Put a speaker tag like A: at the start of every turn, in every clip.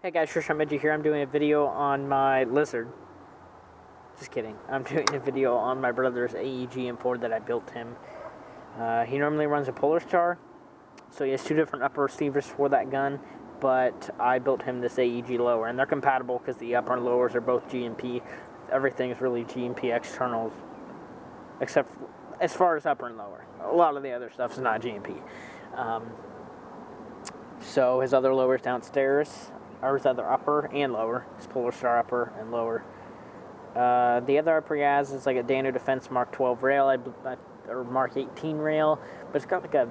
A: Hey guys, Trishamiji here. I'm doing a video on my Lizard. Just kidding. I'm doing a video on my brother's AEG M4 that I built him. He normally runs a Polar Star, so he has two different upper receivers for that gun, but I built him this AEG lower, and they're compatible because the upper and lowers are both GMP. Everything is really GMP externals, except as far as upper and lower. A lot of the other stuff is not GMP. So his other lower is downstairs. Ours other upper and lower. His Polar Star upper and lower. The other upper he has is like a Dano Defense Mark 12 rail, or Mark 18 rail, but it's got like a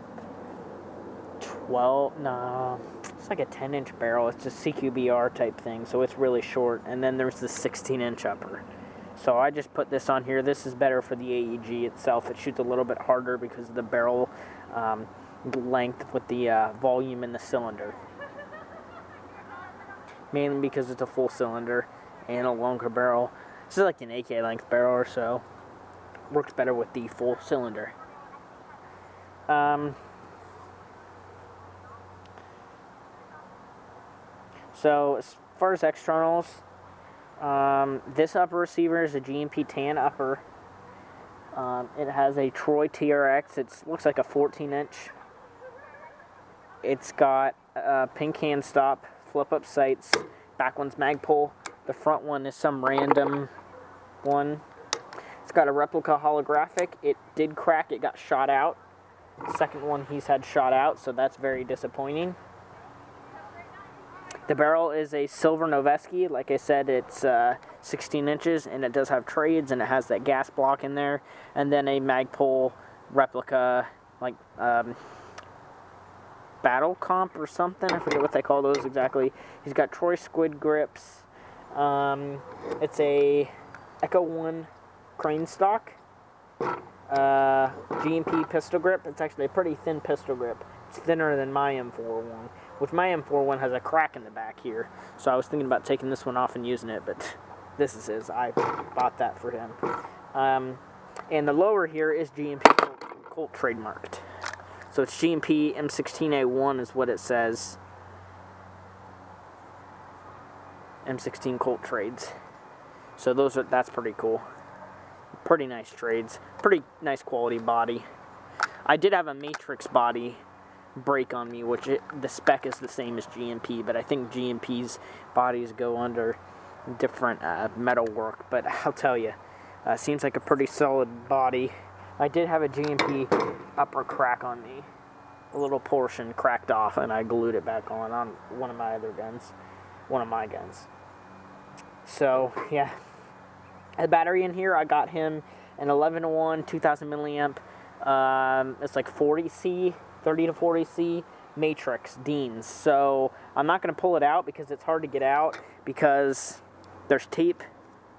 A: 12, no, it's like a 10-inch barrel. It's just CQBR type thing, so it's really short. And then there's the 16-inch upper. So I just put this on here. This is better for the AEG itself. It shoots a little bit harder because of the barrel length with the volume in the cylinder. Mainly because it's a full cylinder and a longer barrel. This is like an AK length barrel or so. Works better with the full cylinder. So as far as externals, this upper receiver is a GMP tan upper. It has a Troy TRX. It looks like a 14-inch. It's got a pink hand stop, flip-up sights. Back one's Magpul. The front one is some random one. It's got a replica holographic. It did crack. It got shot out. The second one he's had shot out, so that's very disappointing. The barrel is a silver Noveski. Like I said, it's 16 inches, and it does have trades, and it has that gas block in there. And then a Magpul replica, like Battle Comp or something. I forget what they call those exactly. He's got Troy squid grips. It's a Echo 1 crane stock. GMP pistol grip. It's actually a pretty thin pistol grip. It's thinner than my M41, which my M41 has a crack in the back here. So I was thinking about taking this one off and using it, but this is his. I bought that for him. And the lower here is GMP Colt trademarked. So it's GMP M16A1 is what it says. M16 Colt trades. So that's pretty cool. Pretty nice trades. Pretty nice quality body. I did have a Matrix body break on me, which the spec is the same as GMP, but I think GMP's bodies go under different metal work. But I'll tell you, seems like a pretty solid body. I did have a GMP upper crack on me. A little portion cracked off, and I glued it back on one of my other guns. One of my guns. So, yeah. The battery in here, I got him an 11-to-1, 2,000 milliamp. It's like 40C, 30 to 40C Matrix Deans. So, I'm not going to pull it out because it's hard to get out because there's tape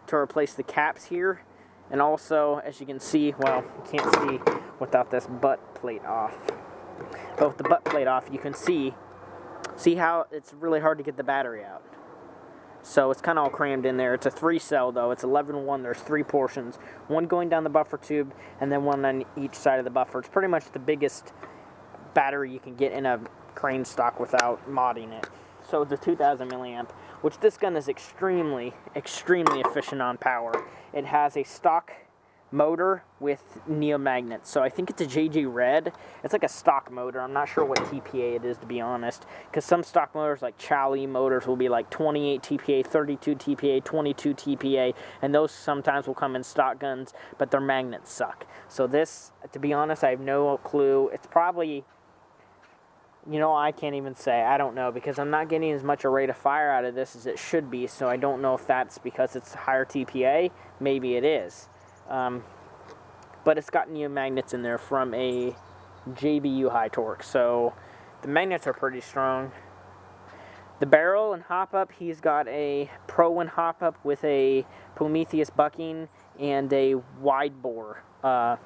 A: to replace the caps here. And also, as you can see, well, you can't see without this butt plate off. But with the butt plate off, you can see how it's really hard to get the battery out. So it's kind of all crammed in there. It's a 3-cell, though. It's 11-to-1. There's 3 portions. One going down the buffer tube, and then one on each side of the buffer. It's pretty much the biggest battery you can get in a crane stock without modding it. So it's a 2,000 milliamp, which this gun is extremely, extremely efficient on power. It has a stock motor with neomagnets. So I think it's a JG Red. It's like a stock motor. I'm not sure what TPA it is, to be honest, because some stock motors like Chally motors will be like 28 TPA, 32 TPA, 22 TPA, and those sometimes will come in stock guns, but their magnets suck. So this, to be honest, I have no clue. It's probably, you know, I can't even say. I don't know, because I'm not getting as much a rate of fire out of this as it should be, so I don't know if that's because it's higher TPA. Maybe it is. But it's got neomagnets in there from a JBU high torque, so the magnets are pretty strong. The barrel and hop-up, he's got a Pro and hop-up with a Prometheus bucking and a wide bore. Wide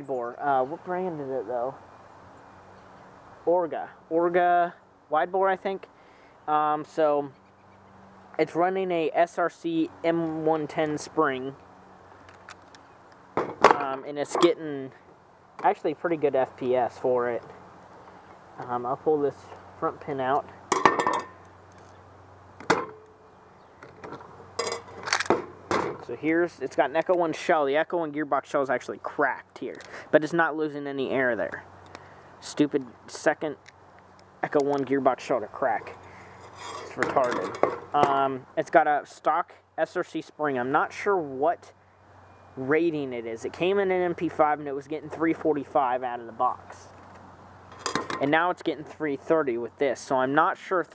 A: bore. What brand is it, though? Orga wide bore, I think. So it's running a SRC M110 spring, and it's getting actually pretty good FPS for it. I'll pull this front pin out. So it's got an Echo 1 shell. The Echo 1 gearbox shell is actually cracked here, but it's not losing any air there. Stupid second Echo 1 gearbox shell to crack. It's retarded. It's got a stock SRC spring. I'm not sure what rating it is. It came in an MP5 and it was getting 345 out of the box. And now it's getting 330 with this. So I'm not sure.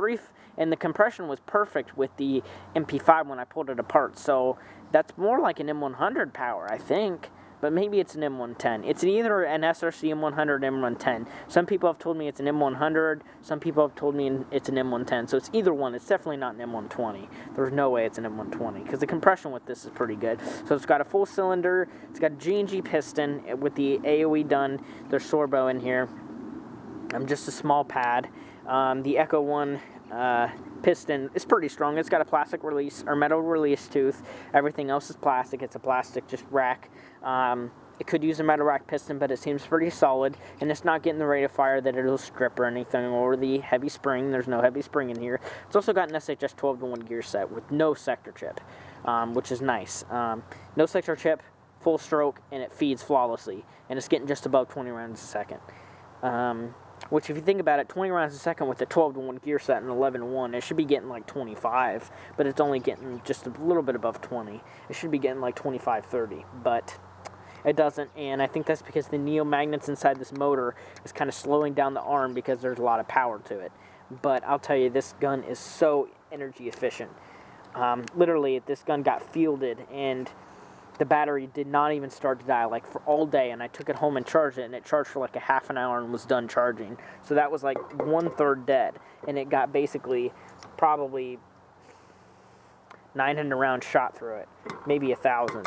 A: And the compression was perfect with the MP5 when I pulled it apart. So that's more like an M100 power, I think. But maybe it's an M110. It's either an SRC M100 or M110. Some people have told me it's an M100. Some people have told me it's an M110. So it's either one. It's definitely not an M120. There's no way it's an M120 because the compression with this is pretty good. So it's got a full cylinder. It's got a G&G piston with the AOE done. There's sorbo in here. Just a small pad. The Echo 1 piston is pretty strong. It's got a plastic release or metal release tooth. Everything else is plastic. It's a plastic just rack. It could use a metal rack piston, but it seems pretty solid, and it's not getting the rate of fire that it'll strip or anything, or the heavy spring. There's no heavy spring in here. It's also got an SHS 12-to-1 gear set with no sector chip, which is nice. No sector chip, full stroke, and it feeds flawlessly, and it's getting just above 20 rounds a second. Which, if you think about it, 20 rounds a second with a 12-to-1 gear set and 11-to-1, it should be getting like 25, but it's only getting just a little bit above 20. It should be getting like 25, 30, but it doesn't, and I think that's because the neomagnets inside this motor is kind of slowing down the arm because there's a lot of power to it. But I'll tell you, this gun is so energy efficient. Literally, this gun got fielded, and the battery did not even start to die, like, for all day, and I took it home and charged it, and it charged for like a half an hour and was done charging. So that was like 1/3 dead, and it got basically probably 900 rounds shot through it, maybe 1,000.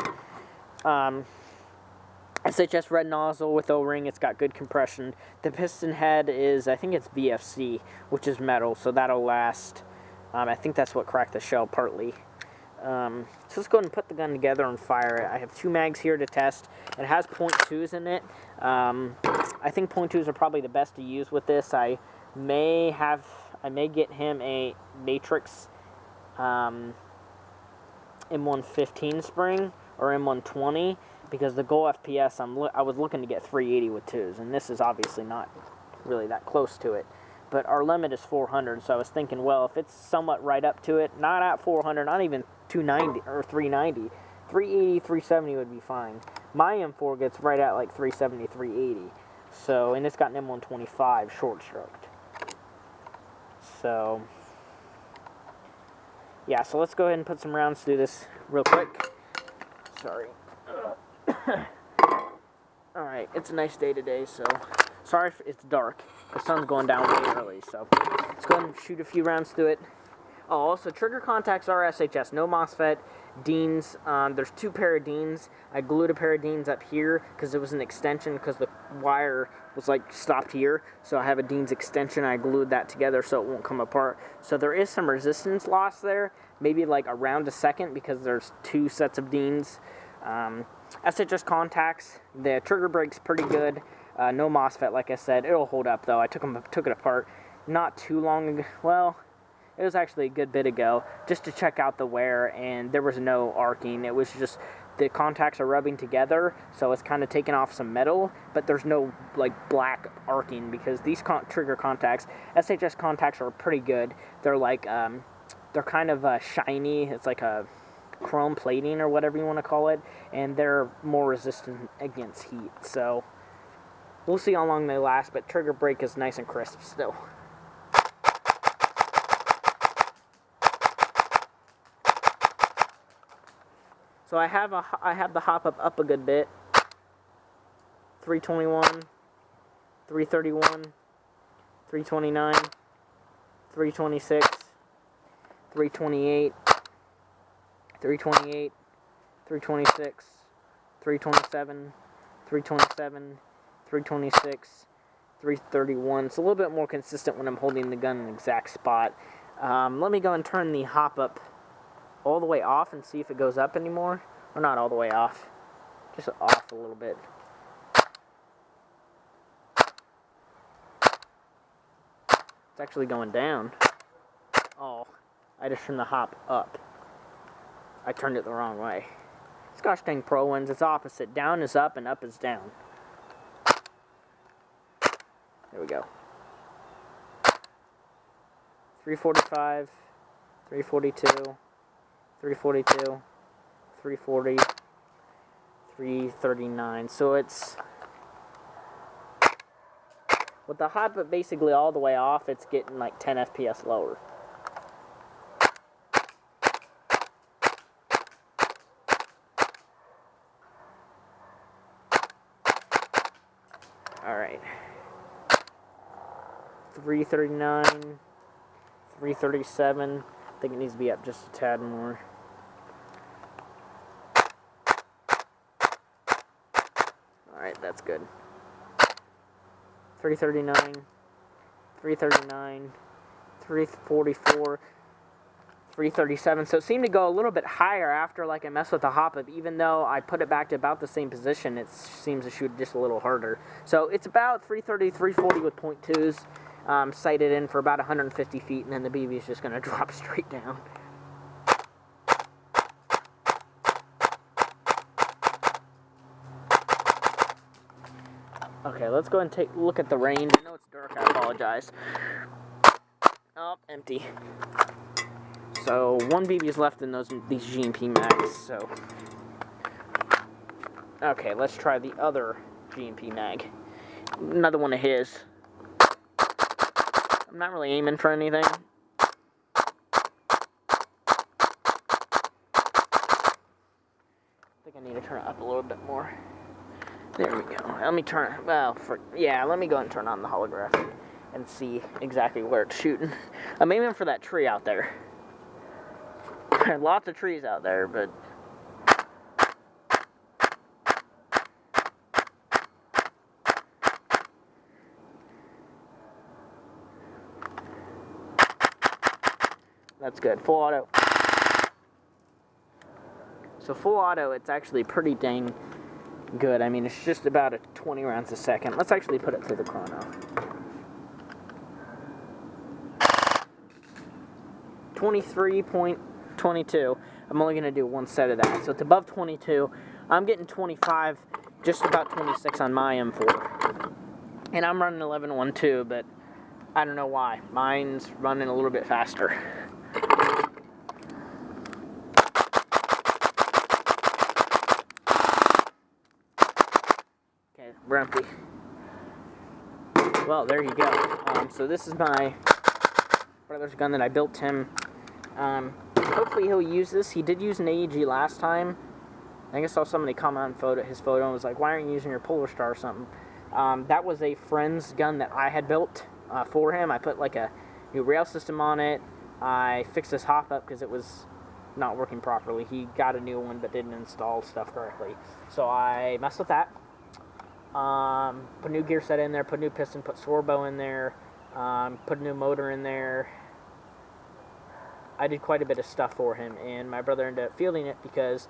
A: SHS red nozzle with O-ring. It's got good compression. The piston head is, I think it's VFC, which is metal, so that'll last. I think that's what cracked the shell partly. So let's go ahead and put the gun together and fire it. I have 2 mags here to test. It has .2s in it. I think .2s are probably the best to use with this. I may get him a Matrix M115 spring or M120 because the goal FPS I was looking to get 380 with 2s, and this is obviously not really that close to it. But our limit is 400, so I was thinking, well, if it's somewhat right up to it, not at 400, not even 290 or 390, 380, 370 would be fine. My M4 gets right at like 370, 380. So, and it's got an M125 short stroked. So, yeah, so let's go ahead and put some rounds through this real quick. Sorry. Alright, it's a nice day today, so sorry if it's dark. The sun's going down way early, so let's go ahead and shoot a few rounds through it. Oh, also, trigger contacts are SHS, no MOSFET, Deans. There's 2 pair of Deans. I glued a pair of Deans up here because it was an extension because the wire was like stopped here. So I have a Deans extension. I glued that together so it won't come apart. So there is some resistance loss there, maybe like around a second because there's 2 sets of Deans. SHS contacts, the trigger brake's pretty good. No MOSFET, like I said. It'll hold up though. I took it apart not too long ago. Well, it was actually a good bit ago, just to check out the wear, and there was no arcing. It was just the contacts are rubbing together, so it's kind of taking off some metal, but there's no like black arcing because these trigger contacts, SHS contacts, are pretty good. They're like they're kind of shiny. It's like a chrome plating or whatever you want to call it, and they're more resistant against heat. So we'll see how long they last, but trigger brake is nice and crisp still. So I have the hop up a good bit. 321, 331, 329, 326, 328, 328, 326, 327, 327, 326, 331. It's a little bit more consistent when I'm holding the gun in the exact spot. Let me go and turn the hop up all the way off and see if it goes up anymore. Or not all the way off, just off a little bit. It's actually going down. Oh, I just turned the hop up. I turned it the wrong way. Scotch Tank Pro ones, it's opposite. Down is up and up is down. There we go. 345, 342, 342, 340, 339. So it's, with the hot but basically all the way off, it's getting like 10 FPS lower. Alright. 339, 337. I think it needs to be up just a tad more. Alright, that's good. 339, 339, 344, 337. So it seemed to go a little bit higher after like I messed with the hop up. Even though I put it back to about the same position, it seems to shoot just a little harder. So it's about 330, 340 with .2s. Sighted in for about 150 feet, and then the BB is just going to drop straight down. Okay, let's go and take a look at the range. I know it's dark, I apologize. Oh, empty. So, one BB is left in these GMP mags, so... Okay, let's try the other GMP mag. Another one of his. I'm not really aiming for anything. I think I need to turn it up a little bit more. There we go. Let me turn, let me go and turn on the holographic and see exactly where it's shooting. I'm aiming for that tree out there. There are lots of trees out there, but... That's good. Full auto. So full auto, it's actually pretty dang good. I mean, it's just about a 20 rounds a second. Let's actually put it through the chrono. 23.22. I'm only going to do one set of that. So it's above 22. I'm getting 25, just about 26 on my M4. And I'm running 11.12, but I don't know why. Mine's running a little bit faster. We're empty. Well, there you go. So this is my brother's gun that I built him. Hopefully he'll use this. He did use an AEG last time. I think I saw somebody comment on his photo and was like, why aren't you using your Polar Star or something? That was a friend's gun that I had built for him. I put like a new rail system on it. I fixed his hop up because it was not working properly. He got a new one but didn't install stuff correctly. So I messed with that. Put a new gear set in there, put a new piston, put Sorbo in there, put a new motor in there. I did quite a bit of stuff for him, and my brother ended up fielding it because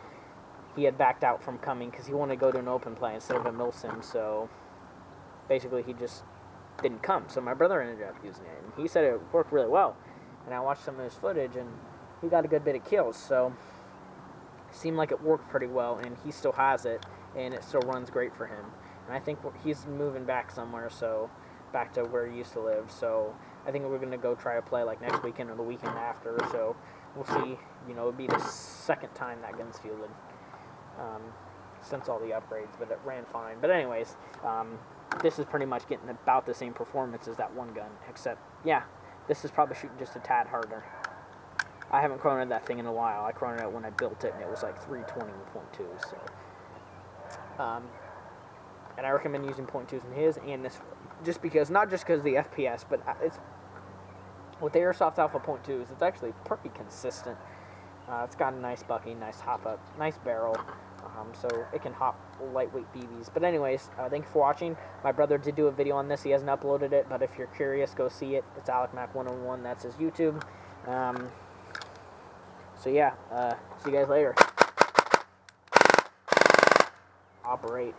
A: he had backed out from coming because he wanted to go to an open play instead of a milsim, so basically he just didn't come. So my brother ended up using it, and he said it worked really well. And I watched some of his footage, and he got a good bit of kills, so it seemed like it worked pretty well, and he still has it, and it still runs great for him. And I think he's moving back somewhere, so back to where he used to live. So I think we're going to go try a play like next weekend or the weekend after. So we'll see. You know, it'll be the second time that gun's fielded since all the upgrades, but it ran fine. But anyways, this is pretty much getting about the same performance as that one gun, except, yeah, this is probably shooting just a tad harder. I haven't chronoed that thing in a while. I chronoed it when I built it, and it was like 320.2. So, and I recommend using .2s in his and this, just because, not just because of the FPS, but it's with the Airsoft Alpha .2s, it's actually pretty consistent. It's got a nice bucking, nice hop up, nice barrel, so it can hop lightweight BBs. But anyways, thank you for watching. My brother did do a video on this. He hasn't uploaded it, but if you're curious, go see it. It's Alecmac111. That's his YouTube. So yeah, see you guys later. Operate.